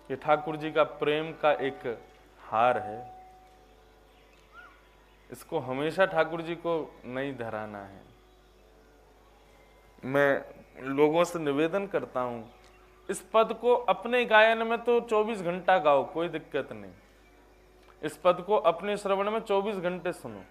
कि ठाकुर जी का प्रेम का एक हार है, इसको हमेशा ठाकुर जी को नहीं धराना है। मैं लोगों से निवेदन करता हूं, इस पद को अपने गायन में तो 24 घंटा गाओ, कोई दिक्कत नहीं, इस पद को अपने श्रवण में 24 घंटे सुनो।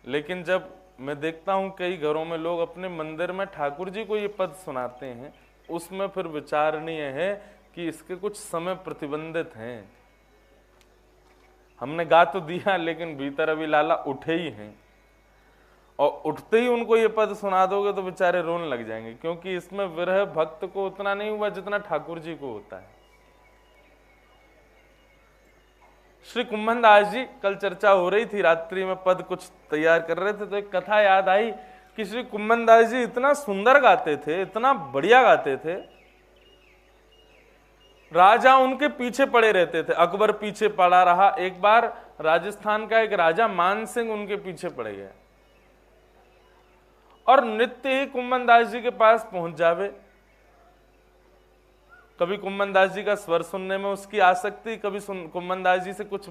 लेकिन जब मैं देखता हूं कई घरों में लोग अपने मंदिर में ठाकुर जी को ये पद सुनाते हैं, उसमें फिर विचारणीय है कि इसके कुछ समय प्रतिबंधित हैं। हमने गा तो दिया, लेकिन भीतर अभी लाला उठे ही हैं, और उठते ही उनको ये पद सुना दोगे तो बेचारे रोने लग जाएंगे, क्योंकि इसमें विरह भक्त को उतना नहीं हुआ जितना ठाकुर जी को होता है। श्री कुंभन दास जी, कल चर्चा हो रही थी, रात्रि में पद कुछ तैयार कर रहे थे तो एक कथा याद आई कि श्री कुंभन दास जी इतना सुंदर गाते थे, इतना बढ़िया गाते थे, राजा उनके पीछे पड़े रहते थे। अकबर पीछे पड़ा रहा, एक बार राजस्थान का एक राजा मान सिंह उनके पीछे पड़ गया, और नित्य ही कुंभन दास जी के पास पहुंच जावे। कभी कुंभन दास जी का स्वर सुनने में उसकी आसक्ति, कभी कुंभन दास जी से कुछ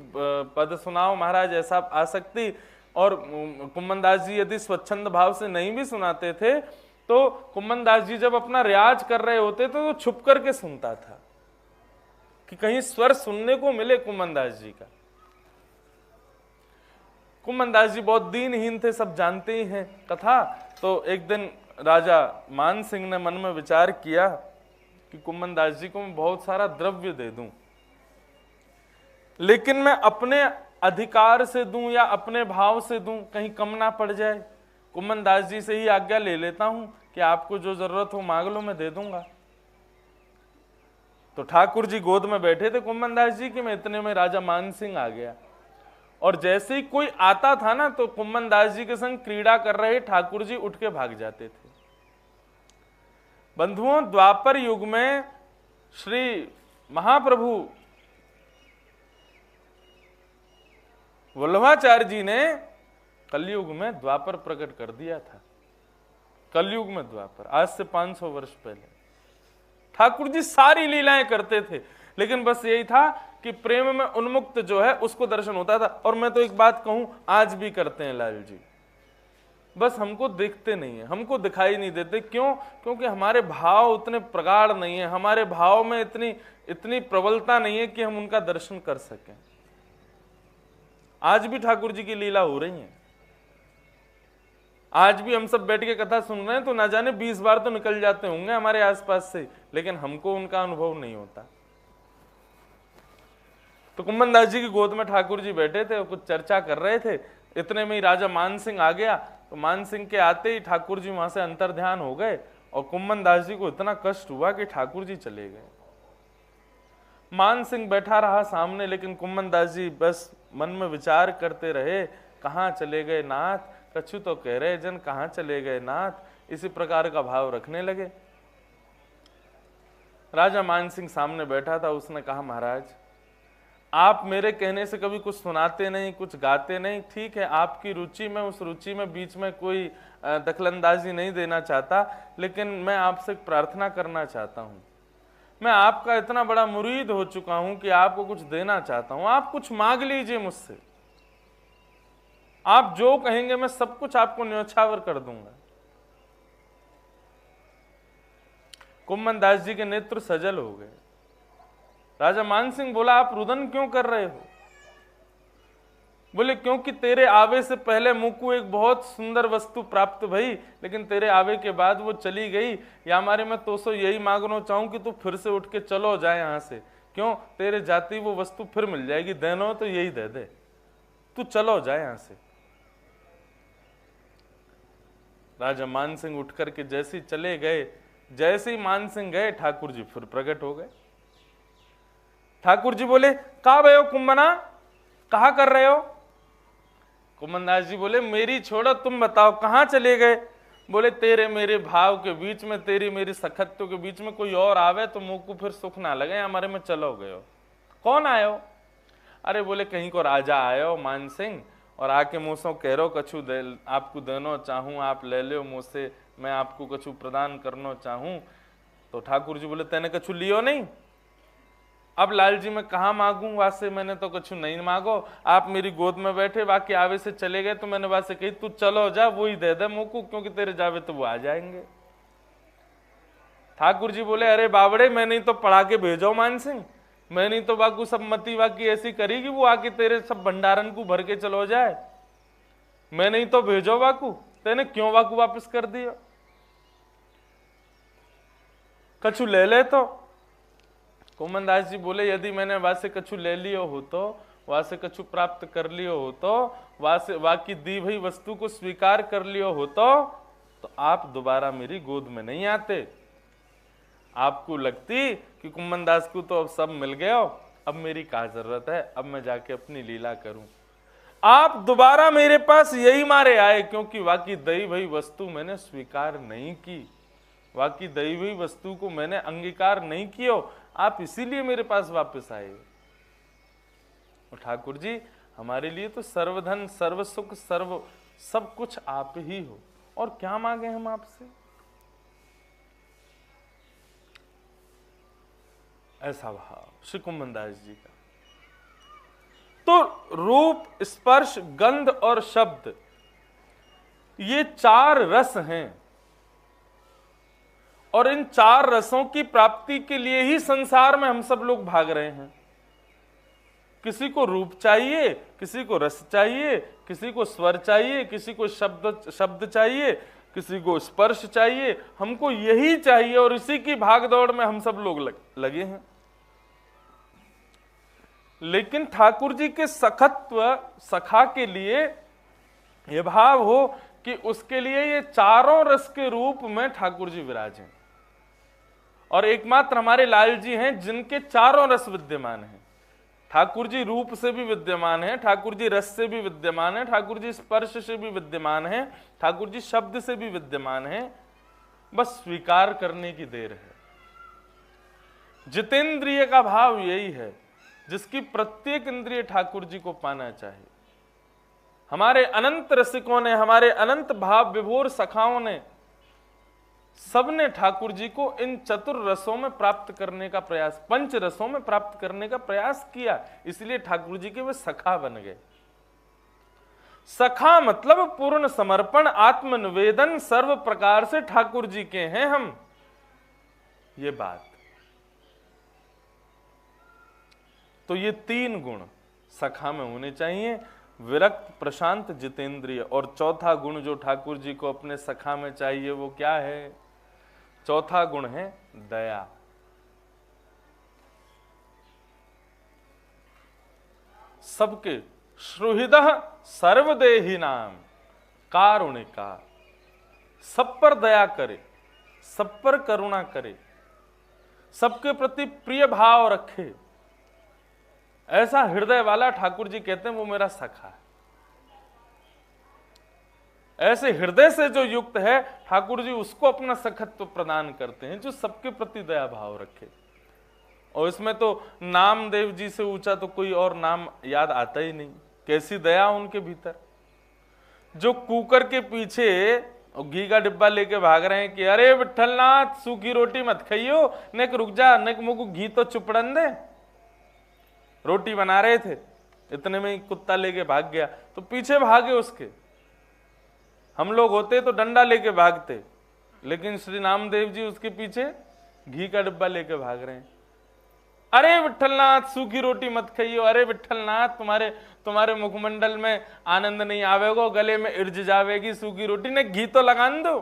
पद सुनाओ महाराज, ऐसा आसक्ति। और कुंभन दास जी यदि स्वच्छंद भाव से नहीं भी सुनाते थे तो कुंभन दास जी जब अपना रियाज कर रहे होते तो छुप करके सुनता था कि कहीं स्वर सुनने को मिले कुंभन दास जी का। कुंभन दास जी बहुत दीनहीन थे, सब जानते ही हैं कथा। तो एक दिन राजा मान सिंह ने मन में विचार किया कि कुंभन दास जी को मैं बहुत सारा द्रव्य दे दूं, लेकिन मैं अपने अधिकार से दूं या अपने भाव से दूं, कहीं कम ना पड़ जाए। कुंभन दास जी से ही आज्ञा ले लेता हूं कि आपको जो जरूरत हो मांग लो, मैं दे दूंगा। तो ठाकुर जी गोद में बैठे थे कुंभन दास जी के, में इतने में राजा मान सिंह आ गया, और जैसे ही कोई आता था ना तो कुंभन दास जी के संग क्रीड़ा कर रहे ठाकुर जी उठ के भाग जाते थे। बंधुओं, द्वापर युग में श्री महाप्रभु वल्लभाचार्य जी ने कलयुग में द्वापर प्रकट कर दिया था। कलयुग में द्वापर, आज से 500 वर्ष पहले ठाकुर जी सारी लीलाएं करते थे, लेकिन बस यही था कि प्रेम में उन्मुक्त जो है उसको दर्शन होता था। और मैं तो एक बात कहूं, आज भी करते हैं लाल जी, बस हमको देखते नहीं है, हमको दिखाई नहीं देते। क्यों? क्योंकि हमारे भाव उतने प्रगाढ़ नहीं है, हमारे भाव में इतनी प्रबलता नहीं है कि हम उनका दर्शन कर सकें। आज भी ठाकुर जी की लीला हो रही है, आज भी हम सब बैठ के कथा सुन रहे हैं तो ना जाने 20 बार तो निकल जाते होंगे हमारे आसपास से, लेकिन हमको उनका अनुभव नहीं होता। तो कुंभन दास जी की गोद में ठाकुर जी बैठे थे और कुछ चर्चा कर रहे थे, इतने में ही राजा मान सिंह आ गया। तो मान सिंह के आते ही ठाकुर जी वहां से अंतर्ध्यान हो गए, और कुंभन दास जी को इतना कष्ट हुआ कि ठाकुर जी चले गए। मान सिंह बैठा रहा सामने, लेकिन कुंभन दास जी बस मन में विचार करते रहे, कहाँ चले गए नाथ, कछु तो कह रहे जन कहाँ चले गए नाथ, इसी प्रकार का भाव रखने लगे। राजा मान सिंह सामने बैठा था, उसने कहा महाराज आप मेरे कहने से कभी कुछ सुनाते नहीं, कुछ गाते नहीं, ठीक है आपकी रुचि में, उस रुचि में बीच में कोई दखलंदाजी नहीं देना चाहता, लेकिन मैं आपसे प्रार्थना करना चाहता हूं। मैं आपका इतना बड़ा मुरीद हो चुका हूं कि आपको कुछ देना चाहता हूं, आप कुछ मांग लीजिए मुझसे, आप जो कहेंगे मैं सब कुछ आपको न्योछावर कर दूंगा। कुंभन दास जी के नेत्र सजल हो गए। राजा मान सिंह बोला आप रुदन क्यों कर रहे हो? बोले क्योंकि तेरे आवे से पहले मुझको एक बहुत सुंदर वस्तु प्राप्त भई, लेकिन तेरे आवे के बाद वो चली गई। या हमारे मैं तो सो यही मांगना चाहूं कि तू फिर से उठ के चलो जाए यहां से, क्यों तेरे जाति वो वस्तु फिर मिल जाएगी, देनो तो यही दे दे, तू चलो जाए यहां से। राजा मान सिंह उठ करके जैसे ही चले गए, जैसे ही मान सिंह गए ठाकुर जी फिर प्रकट हो गए। ठाकुर जी बोले कहा भय हो कुंभना, कहा कर रहे हो? कुंभन दास जी बोले मेरी छोड़ो, तुम बताओ कहां चले गए? बोले तेरे मेरे भाव के बीच में, तेरी मेरी सखत्व के बीच में कोई और आवे तो मुंह को फिर सुख ना लगे, हमारे में चलो गए हो। कौन आए हो? अरे बोले कहीं को राजा आए हो मान सिंह, और आके मुझसे कह रो कछु आपको देनो चाहूं, आप ले लो मुझसे, मैं आपको कछु प्रदान करना चाहूं। तो ठाकुर जी बोले तेने कछु लियो नहीं? अब लाल जी मैं कहाँ मांगू, वासे मैंने तो कुछ नहीं मांगो, आप मेरी गोद में बैठे, बाकी आवे से चले गए, तो मैंने वासे कही तू चलो जा, वो ही दे दे मुझको, क्योंकि तेरे जावे तो वो आ जाएंगे। ठाकुर जी बोले अरे बावड़े, मैं नहीं तो पढ़ा के भेजो मान सिंह, मैं नहीं तो बाकू सब मती वाकी ऐसी करेगी वो आके तेरे सब भंडारन को भर के चलो जाए, मैं नहीं तो भेजो बाकू, तेने क्यों बाकू वापस कर दिया, कछु ले ले तो। कुमनदास जी बोले यदि मैंने वहां से कछु ले लियो हो तो, वहां से कछु प्राप्त कर लियो हो तो, वहां से वाकी दी हुई वस्तु को स्वीकार कर लियो हो तो आप दोबारा मेरी गोद में नहीं आते। आपको लगती कि कुमनदास को तो अब सब मिल गया, अब मेरी क्या जरूरत है, अब मैं जाके अपनी लीला करूं। आप दोबारा मेरे पास यही मारे आए क्योंकि वाकी दई हुई वस्तु मैंने स्वीकार नहीं की, वाकी दई हुई वस्तु को मैंने अंगीकार नहीं किया, आप इसीलिए मेरे पास वापस आए। और ठाकुर जी हमारे लिए तो सर्वधन सर्व सुख सर्व सब कुछ आप ही हो, और क्या मांगे हम आपसे। ऐसा भाव श्री कुमनदास जी का। तो रूप स्पर्श गंध और शब्द ये चार रस हैं, और इन चार रसों की प्राप्ति के लिए ही संसार में हम सब लोग भाग रहे हैं। किसी को रूप चाहिए, किसी को रस चाहिए, किसी को स्वर चाहिए, किसी को शब्द चाहिए, किसी को स्पर्श चाहिए, हमको यही चाहिए, और इसी की भागदौड़ में हम सब लोग लगे हैं। लेकिन ठाकुर जी के सखत्व सखा के लिए यह भाव हो कि उसके लिए ये चारों रस के रूप में ठाकुर जी विराजें, और एकमात्र हमारे लाल जी हैं जिनके चारों रस विद्यमान हैं। ठाकुर जी रूप से भी विद्यमान है, ठाकुर जी रस से भी विद्यमान है, ठाकुर जी स्पर्श से भी विद्यमान है, ठाकुर जी शब्द से भी विद्यमान है, बस स्वीकार करने की देर है। जितेंद्रिय का भाव यही है, जिसकी प्रत्येक इंद्रिय ठाकुर जी को पाना चाहिए। हमारे अनंत रसिकों ने, हमारे अनंत भाव विभोर सखाओं ने, सबने ठाकुर जी को इन चतुर रसों में प्राप्त करने का प्रयास, पंच रसों में प्राप्त करने का प्रयास किया, इसलिए ठाकुर जी के वे सखा बन गए। सखा मतलब पूर्ण समर्पण, आत्मनिवेदन, सर्व प्रकार से ठाकुर जी के हैं हम, ये बात। तो ये तीन गुण सखा में होने चाहिए, विरक्त, प्रशांत, जितेंद्रिय। और चौथा गुण जो ठाकुर जी को अपने सखा में चाहिए वो क्या है? चौथा गुण है दया। सबके श्रुहृदः सर्वदेही नाम कारुणिका, सब पर दया करे, सब पर करुणा करे, सबके प्रति प्रिय भाव रखे, ऐसा हृदय वाला ठाकुर जी कहते हैं वो मेरा सखा है। ऐसे हृदय से जो युक्त है ठाकुर जी उसको अपना सखत्व प्रदान करते हैं, जो सबके प्रति दया भाव रखे। और इसमें तो नामदेव जी से ऊंचा तो कोई और नाम याद आता ही नहीं। कैसी दया उनके भीतर, जो कुकर के पीछे घी का डिब्बा लेके भाग रहे हैं कि अरे विठलनाथ सूखी रोटी मत खाइयो, नेक रुक जा, नेक मुझको घी तो चुपड़न दे। रोटी बना रहे थे, इतने में ही कुत्ता लेके भाग गया, तो पीछे भागे उसके। हम लोग होते तो डंडा लेके भागते, लेकिन श्री नामदेव जी उसके पीछे घी का डिब्बा लेके भाग रहे हैं। अरे विठलनाथ सूखी रोटी मत खाइयो, अरे विठलनाथ तुम्हारे मुखमंडल में आनंद नहीं आवेगो, गले में इर्ज जावेगी सूखी रोटी, ने घी तो लगान दो।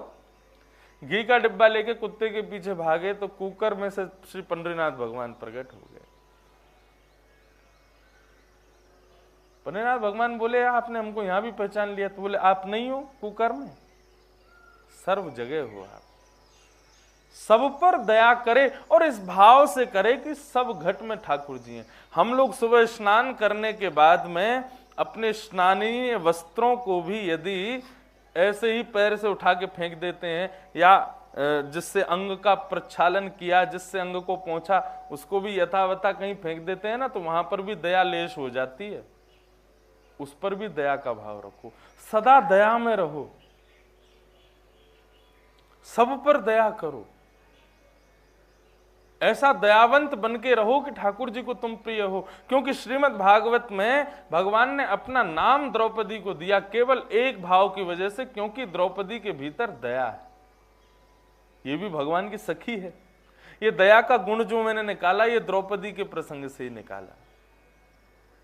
घी का डिब्बा लेके कुत्ते के पीछे भागे तो कुकर में से श्री पंडरीनाथ भगवान प्रकट हो गए। पंडरीनाथ भगवान बोले आपने हमको यहां भी पहचान लिया? तो बोले आप नहीं हो कुकर में, सर्व जगह हो आप। सब पर दया करे, और इस भाव से करे कि सब घट में ठाकुर जी हैं। हम लोग सुबह स्नान करने के बाद में अपने स्नानीय वस्त्रों को भी यदि ऐसे ही पैर से उठा के फेंक देते हैं, या जिससे अंग का प्रक्षालन किया, जिससे अंग को पहुंचा, उसको भी यथावता कहीं फेंक देते हैं ना, तो वहां पर भी दया लेश हो जाती है। उस पर भी दया का भाव रखो, सदा दया में रहो, सब पर दया करो। ऐसा दयावंत बन के रहो कि ठाकुर जी को तुम प्रिय हो। क्योंकि श्रीमद् भागवत में भगवान ने अपना नाम द्रौपदी को दिया केवल एक भाव की वजह से, क्योंकि द्रौपदी के भीतर दया है। ये भी भगवान की सखी है। ये दया का गुण जो मैंने निकाला, ये द्रौपदी के प्रसंग से ही निकाला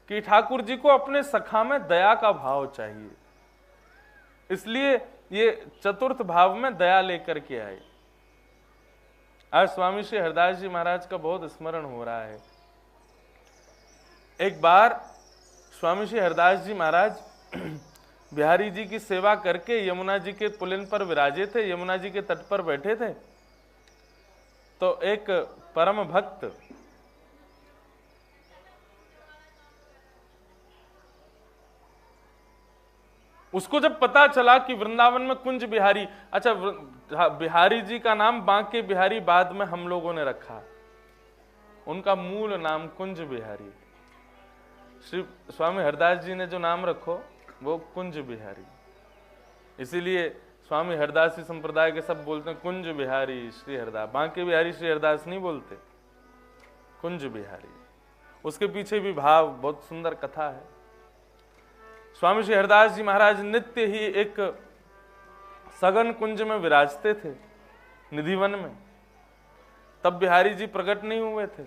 कि ठाकुर जी को अपने सखा में दया का भाव चाहिए, इसलिए ये चतुर्थ भाव में दया लेकर के आए। आज स्वामी श्री हरदास जी महाराज का बहुत स्मरण हो रहा है। एक बार स्वामी श्री हरदास जी महाराज बिहारी जी की सेवा करके यमुना जी के पुलिन पर विराजे थे, यमुना जी के तट पर बैठे थे। तो एक परम भक्त उसको जब पता चला कि वृंदावन में कुंज बिहारी, अच्छा बिहारी जी का नाम बांके बिहारी बाद में हम लोगों ने रखा, उनका मूल नाम कुंज बिहारी। श्री स्वामी हरदास जी ने जो नाम रखो वो कुंज बिहारी, इसीलिए स्वामी हरदासी संप्रदाय के सब बोलते हैं कुंज बिहारी श्री हरदास, बांके बिहारी श्री हरदास नहीं बोलते, कुंज बिहारी। उसके पीछे भी भाव, बहुत सुंदर कथा है। स्वामी श्री हरदास जी महाराज नित्य ही एक सघन कुंज में विराजते थे, निधिवन में। तब बिहारी जी प्रकट नहीं हुए थे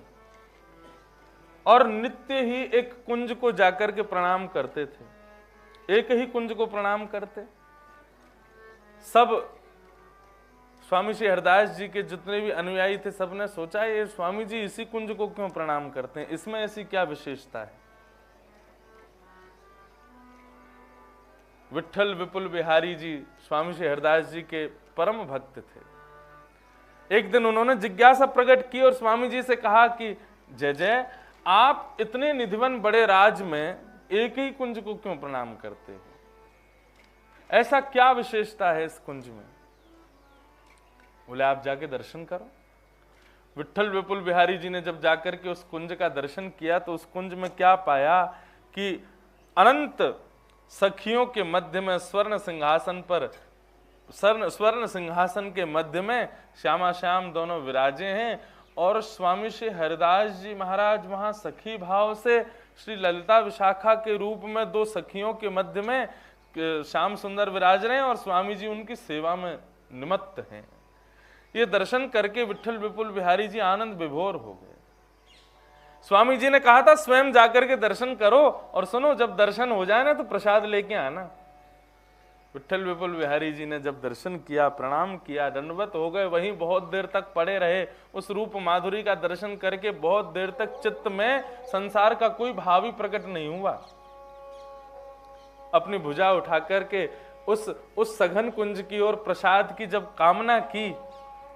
और नित्य ही एक कुंज को जाकर के प्रणाम करते थे, एक ही कुंज को प्रणाम करते। सब स्वामी श्री हरदास जी के जितने भी अनुयायी थे, सबने सोचा ये स्वामी जी इसी कुंज को क्यों प्रणाम करते हैं, इसमें ऐसी क्या विशेषता है। विट्ठल विपुल बिहारी जी स्वामी श्री हरदास जी के परम भक्त थे। एक दिन उन्होंने जिज्ञासा प्रकट की और स्वामी जी से कहा कि जय जय, आप इतने निधिवन बड़े राज में एक ही कुंज को क्यों प्रणाम करते हो, ऐसा क्या विशेषता है इस कुंज में। बोले आप जाके दर्शन करो। विट्ठल विपुल बिहारी जी ने जब जाकर के उस कुंज का दर्शन किया तो उस कुंज में क्या पाया कि अनंत सखियों के मध्य में स्वर्ण सिंहासन पर, स्वर्ण सिंहासन के मध्य में श्यामा श्याम दोनों विराजे हैं और स्वामी श्री हरदास जी महाराज वहां सखी भाव से श्री ललिता विशाखा के रूप में दो सखियों के मध्य में श्याम सुंदर विराज रहे हैं और स्वामी जी उनकी सेवा में निमत्त हैं। ये दर्शन करके विट्ठल विपुल बिहारी जी आनंद विभोर हो गए। स्वामी जी ने कहा था स्वयं जाकर के दर्शन करो और सुनो, जब दर्शन हो जाए ना तो प्रसाद लेके आना। विट्ठल विपुल बिहारी जी ने जब दर्शन किया, प्रणाम किया, दंडवत हो गए, वहीं बहुत देर तक पड़े रहे। उस रूप माधुरी का दर्शन करके बहुत देर तक चित्त में संसार का कोई भाव ही प्रकट नहीं हुआ। अपनी भुजा उठा करके उस सघन कुंज की और प्रसाद की जब कामना की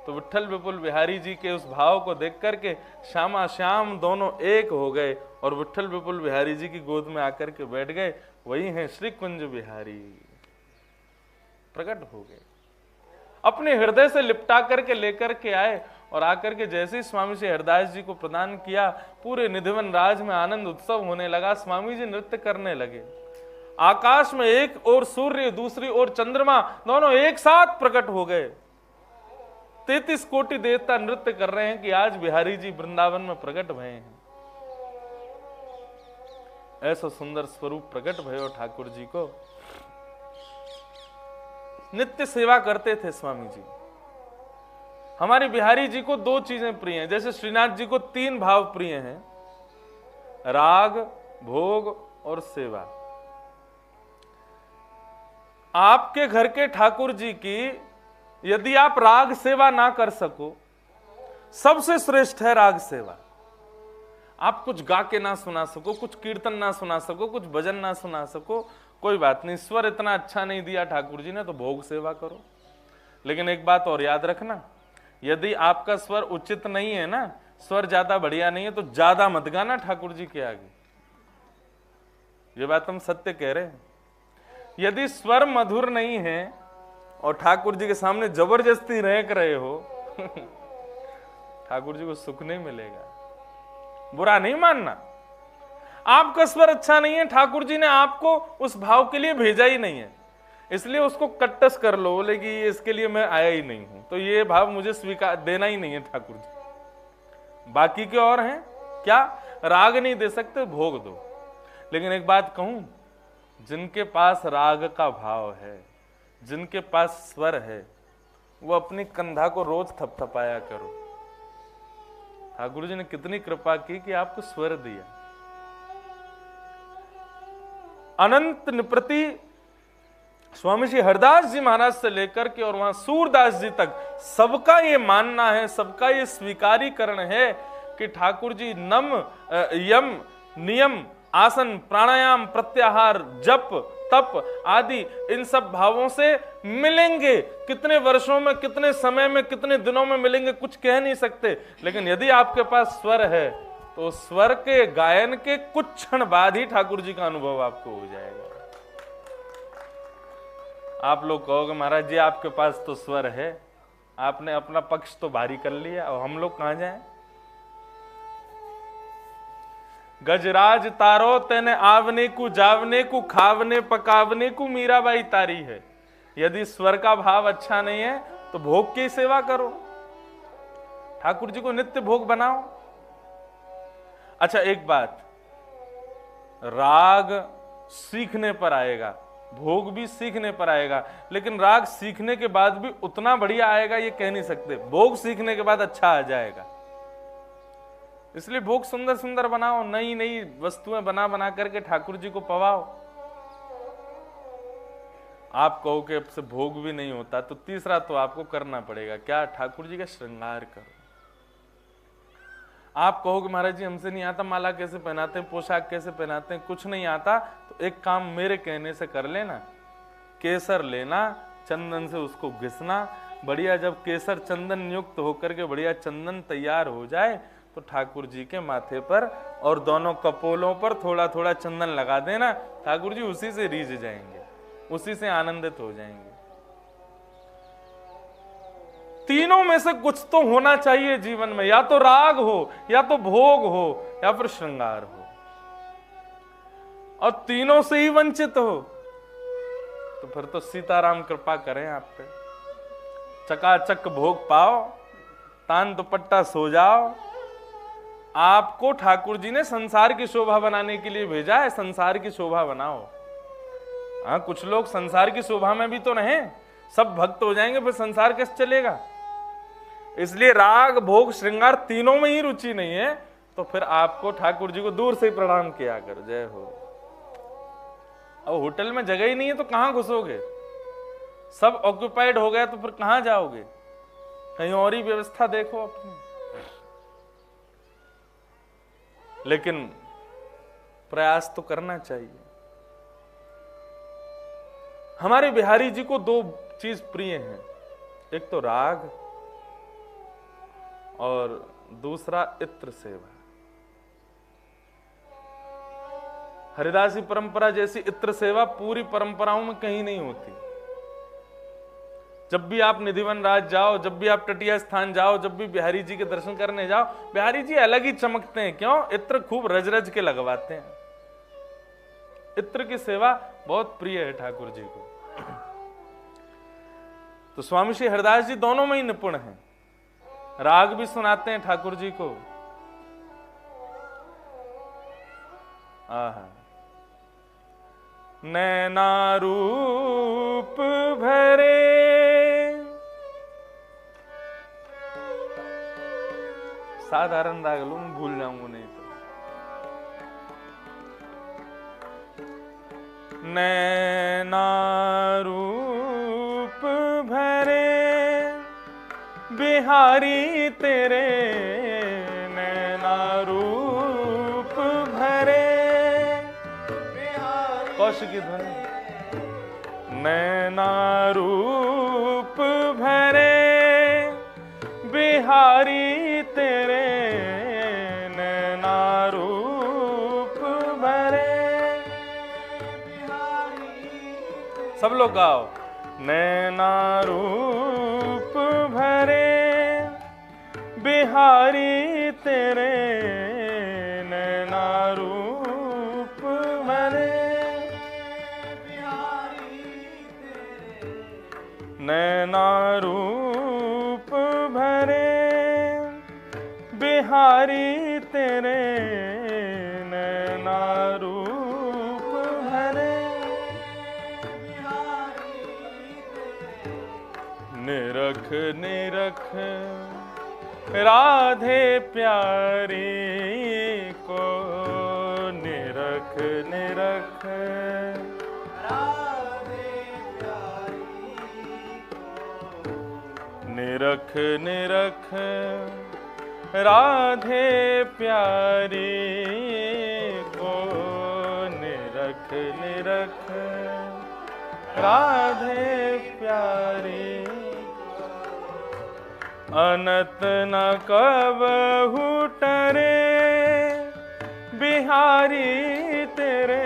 तो विट्ठल विपुल बिहारी जी के उस भाव को देख करके श्यामा श्याम दोनों एक हो गए और विट्ठल विपुल बिहारी जी की गोद में आकर के बैठ गए। वही हैं श्री कुंज बिहारी, प्रकट हो गए, अपने हृदय से लिपटा करके लेकर के आए और आकर के जैसे ही स्वामी श्री हरदास जी को प्रदान किया, पूरे निधिवन राज में आनंद उत्सव होने लगा। स्वामी जी नृत्य करने लगे। आकाश में एक और सूर्य, दूसरी ओर चंद्रमा, दोनों एक साथ प्रकट हो गए। 33 कोटि देवता नृत्य कर रहे हैं कि आज बिहारी जी वृंदावन में प्रकट भये हैं। ऐसा सुंदर स्वरूप प्रकट भयो ठाकुर जी को। नित्य सेवा करते थे स्वामी जी। हमारे बिहारी जी को दो चीजें प्रिय हैं, जैसे श्रीनाथ जी को 3 भाव प्रिय हैं, राग, भोग और सेवा। आपके घर के ठाकुर जी की यदि आप राग सेवा ना कर सको, सबसे श्रेष्ठ है राग सेवा। आप कुछ गा के ना सुना सको, कुछ कीर्तन ना सुना सको, कुछ भजन ना सुना सको, कोई बात नहीं, स्वर इतना अच्छा नहीं दिया ठाकुर जी ने तो भोग सेवा करो। लेकिन एक बात और याद रखना, यदि आपका स्वर उचित नहीं है ना, स्वर ज्यादा बढ़िया नहीं है तो ज्यादा मत गाना ठाकुर जी के आगे। ये बात हम सत्य कह रहे हैं। यदि स्वर मधुर नहीं है और ठाकुर जी के सामने जबरदस्ती रह रहे हो ठाकुर जी को सुख नहीं मिलेगा। बुरा नहीं मानना, आपका स्वर अच्छा नहीं है, ठाकुर जी ने आपको उस भाव के लिए भेजा ही नहीं है, इसलिए उसको कट्टस कर लो, बोले कि इसके लिए मैं आया ही नहीं हूं, तो ये भाव मुझे स्वीकार देना ही नहीं है ठाकुर जी। बाकी के और हैं क्या? राग नहीं दे सकते, भोग दो। लेकिन एक बात कहूं, जिनके पास राग का भाव है, जिनके पास स्वर है, वो अपनी कंधा को रोज थपथपाया करो। ठाकुर जी ने कितनी कृपा की कि आपको स्वर दिया। अनंत निप्रति स्वामी श्री हरदास जी महाराज से लेकर के और वहां सूरदास जी तक सबका ये मानना है, सबका ये स्वीकारीकरण है कि ठाकुर जी नम, यम, नियम, आसन, प्राणायाम, प्रत्याहार, जप, तप आदि इन सब भावों से मिलेंगे। कितने वर्षों में, कितने समय में, कितने दिनों में मिलेंगे कुछ कह नहीं सकते, लेकिन यदि आपके पास स्वर है तो स्वर के गायन के कुछ क्षण बाद ही ठाकुर जी का अनुभव आपको हो जाएगा। आप लोग कहोगे महाराज जी आपके पास तो स्वर है, आपने अपना पक्ष तो भारी कर लिया, और हम लोग कहां जाएं? गजराज तारो तेने आवने को, जावने को, खावने पकावने को मीराबाई तारी है। यदि स्वर का भाव अच्छा नहीं है तो भोग की सेवा करो, ठाकुर जी को नित्य भोग बनाओ। अच्छा एक बात, राग सीखने पर आएगा, भोग भी सीखने पर आएगा, लेकिन राग सीखने के बाद भी उतना बढ़िया आएगा ये कह नहीं सकते। भोग सीखने के बाद अच्छा आ जाएगा, इसलिए भोग सुंदर सुंदर बनाओ, नई नई वस्तुएं बना बना करके ठाकुर जी को पवाओ। आप कहो कि अब से भोग भी नहीं होता, तो तीसरा तो आपको करना पड़ेगा क्या? ठाकुर जी का श्रृंगार करो। आप कहोगे महाराज जी हमसे नहीं आता, माला कैसे पहनाते हैं, पोशाक कैसे पहनाते हैं, कुछ नहीं आता, तो एक काम मेरे कहने से कर लेना। केसर लेना, चंदन से उसको घिसना, बढ़िया जब केसर चंदन युक्त होकर के बढ़िया चंदन तैयार हो जाए तो ठाकुर जी के माथे पर और दोनों कपोलों पर थोड़ा थोड़ा चंदन लगा देना। ठाकुर जी उसी से रीझ जाएंगे, उसी से आनंदित हो जाएंगे। तीनों में से कुछ तो होना चाहिए जीवन में, या तो राग हो, या तो भोग हो, या फिर श्रृंगार हो। और तीनों से ही वंचित हो तो फिर तो सीताराम कृपा करें आप पे, चकाचक भोग पाओ, तान दुपट्टा सो जाओ। आपको ठाकुर जी ने संसार की शोभा बनाने के लिए भेजा है, संसार की शोभा बनाओ। हाँ, कुछ लोग संसार की शोभा में भी तो रहें, सब भक्त हो जाएंगे फिर संसार कैसे चलेगा? इसलिए राग भोग श्रृंगार तीनों में ही रुचि नहीं है तो फिर आपको ठाकुर जी को दूर से ही प्रणाम किया करो, जय हो। अब होटल में जगह ही नहीं है तो कहां घुसोगे? सब ऑक्यूपाइड हो गया तो फिर कहां जाओगे? कहीं और ही व्यवस्था देखो अपनी। लेकिन प्रयास तो करना चाहिए। हमारे बिहारी जी को दो चीज प्रिय हैं, एक तो राग और दूसरा इत्र सेवा। हरिदासी परंपरा जैसी इत्र सेवा पूरी परंपराओं में कहीं नहीं होती। जब भी आप निधिवन राज जाओ, जब भी आप तटीय स्थान जाओ, जब भी बिहारी जी के दर्शन करने जाओ, बिहारी जी अलग ही चमकते हैं। क्यों? इत्र खूब रज रज के लगवाते हैं। इत्र की सेवा बहुत प्रिय है ठाकुर जी को। तो स्वामी श्री हरदास जी दोनों में ही निपुण हैं। राग भी सुनाते हैं ठाकुर जी को। आहा, नैना रूप भरे, साधारण राग लो, मैं भूल जाऊंगा नहीं तो। नैना रूप भरे बिहारी तेरे, नैना रूप भरे कौशिक की ध्वनि। नैना रूप भरे बिहारी तेरे, नैना रूप भरे बिहारी। सब लोग गाओ। नैना रूप भरे बिहारी तेरे, नैना रूप भरे बिहारी तेरे, नैना रूप भरे बिहारी तेरे नैना रूप भरे, निरख निरख राधे प्यारी को, निरख निरख राधे प्यारी को, निरख निरख राधे प्यारी को, निरख निरख राधे प्यारी। अनत न कबहु टरे बिहारी तेरे,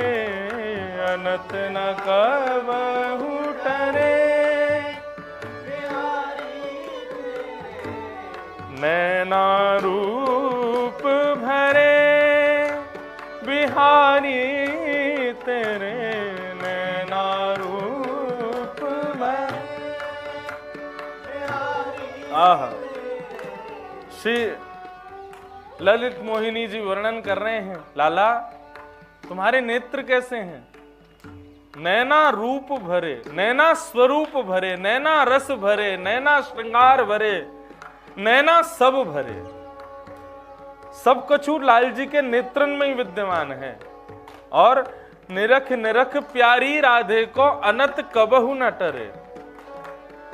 अनत न कबहु टरे बिहारी तेरे, नैना रूप भरे बिहारी तेरे, नैना रूप भरे। आह, श्री ललित मोहिनी जी वर्णन कर रहे हैं, लाला तुम्हारे नेत्र कैसे हैं? नैना रूप भरे, नैना स्वरूप भरे, नैना रस भरे, नैना श्रृंगार भरे, नैना सब भरे। सब कछु लाल जी के नेत्रन में ही विद्यमान है। और निरख निरख प्यारी राधे को, अनत कबहु न टरे।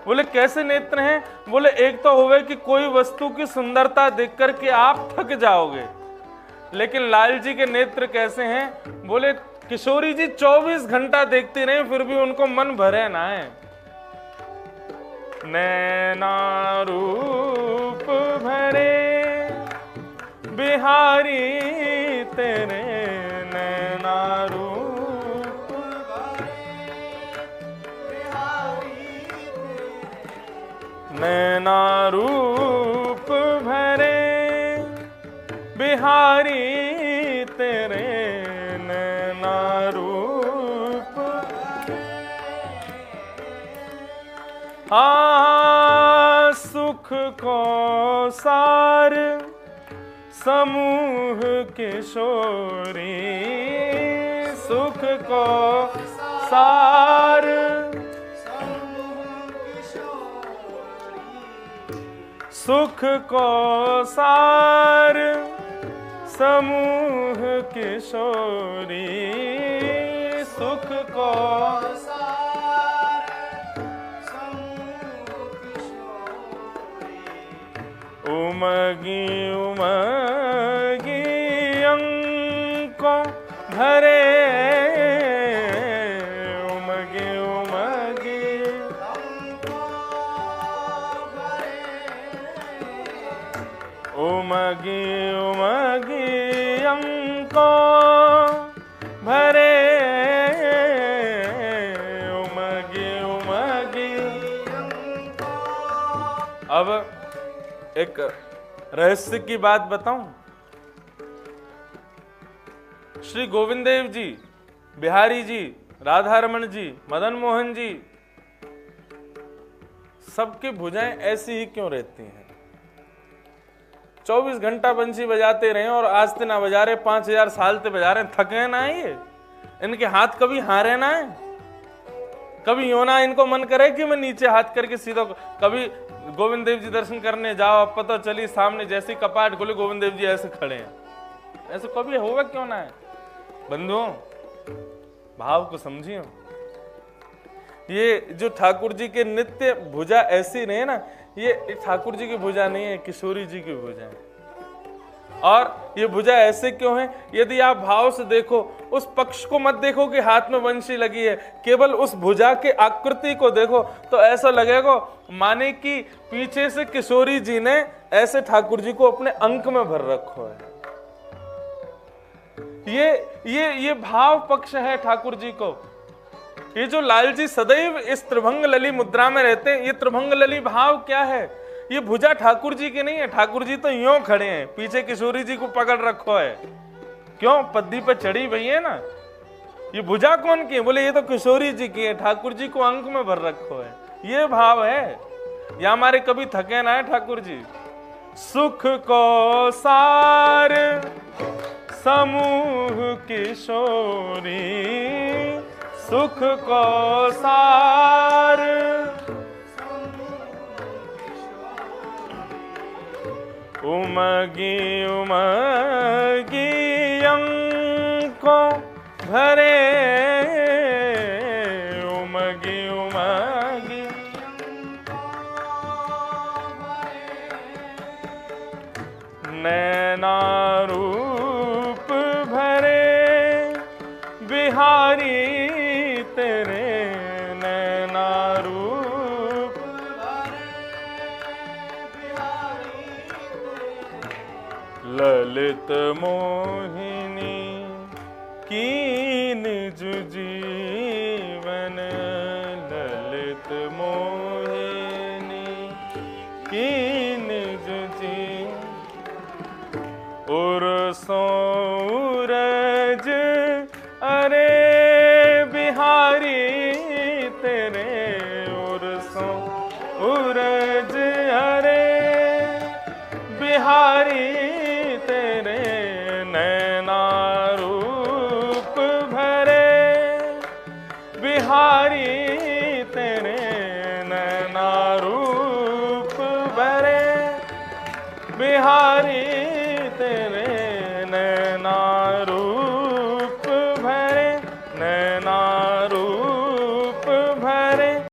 बोले कैसे नेत्र हैं? बोले एक तो होवे कि कोई वस्तु की सुंदरता देख करके आप थक जाओगे, लेकिन लाल जी के नेत्र कैसे हैं? बोले किशोरी जी 24 घंटा देखते रहे फिर भी उनको मन भरे ना है। नैना रूप भरे बिहारी तेरे, नैना रूप नैना रूप भरे बिहारी तेरे, नैना रूप। हाँ सुख को सार समूह किशोरी, सुख को सार सुख को सार समूह किशोरी, सुख को सार समूह किशोरी। उमगी उमगी अंकों भरे, उमगी उमगी उमगी उमगी अंको भरे, उमगी उमगी। अब एक रहस्य की बात बताऊं। श्री गोविंद देव जी, बिहारी जी, राधा रमन जी, मदन मोहन जी, सबकी भुजाएं ऐसी ही क्यों रहती हैं? 24 घंटा बंसी बजाते रहे और आज ते ना बजा रहे, 5000 साल ते बजा रहे, थके ना ये? इनके हाथ कभी हारे ना है? कभी यूं ना इनको मन करे कि मैं नीचे हाथ करके सीधा। कभी गोविंद देव जी दर्शन करने जाओ, अब पता चली सामने जैसे कपाट खोले गोविंद देव जी ऐसे खड़े हैं, ऐसे कभी होगा क्यों ना है? बंधुओं भाव को समझिए। ये जो ठाकुर जी के नित्य भुजा ऐसी रहे ना, ये ठाकुर जी की भुजा नहीं है, किशोरी जी की भुजा है। और ये भुजा ऐसे क्यों है? यदि आप भाव से देखो, उस पक्ष को मत देखो कि हाथ में वंशी लगी है, केवल उस भुजा के आकृति को देखो तो ऐसा लगेगा माने कि पीछे से किशोरी जी ने ऐसे ठाकुर जी को अपने अंक में भर रखो है। ये भाव पक्ष है ठाकुर जी को। ये जो लाल जी सदैव इस त्रिभंग लली मुद्रा में रहते हैं, ये त्रिभंग लली भाव क्या है? ये भुजा ठाकुर जी की नहीं है। ठाकुर जी तो यूं खड़े हैं, पीछे किशोरी जी को पकड़ रखो है। क्यों? पद्दी पे चढ़ी हुई है ना। ये भुजा कौन की है? बोले ये तो किशोरी जी की है, ठाकुर जी को अंक में भर रखो है। ये भाव है। या हमारे कभी थके ना है ठाकुर जी, सुख को सार समूह किशोरी, सुख को सार उमगी उमगी अंको भरे, उमगी उमगी नैना रूप भरे बिहारी तेरे, नैना रूप ललित मोहिनी कीन जुजीवन, ललित मोहिनी कीन जुजीवन सूरज अरे बिहारी तेरे, सूरज अरे बिहारी तेरे, नैना रूप भरे बिहारी तेरे, नैना रूप भरे बिहारी तेरे, नैना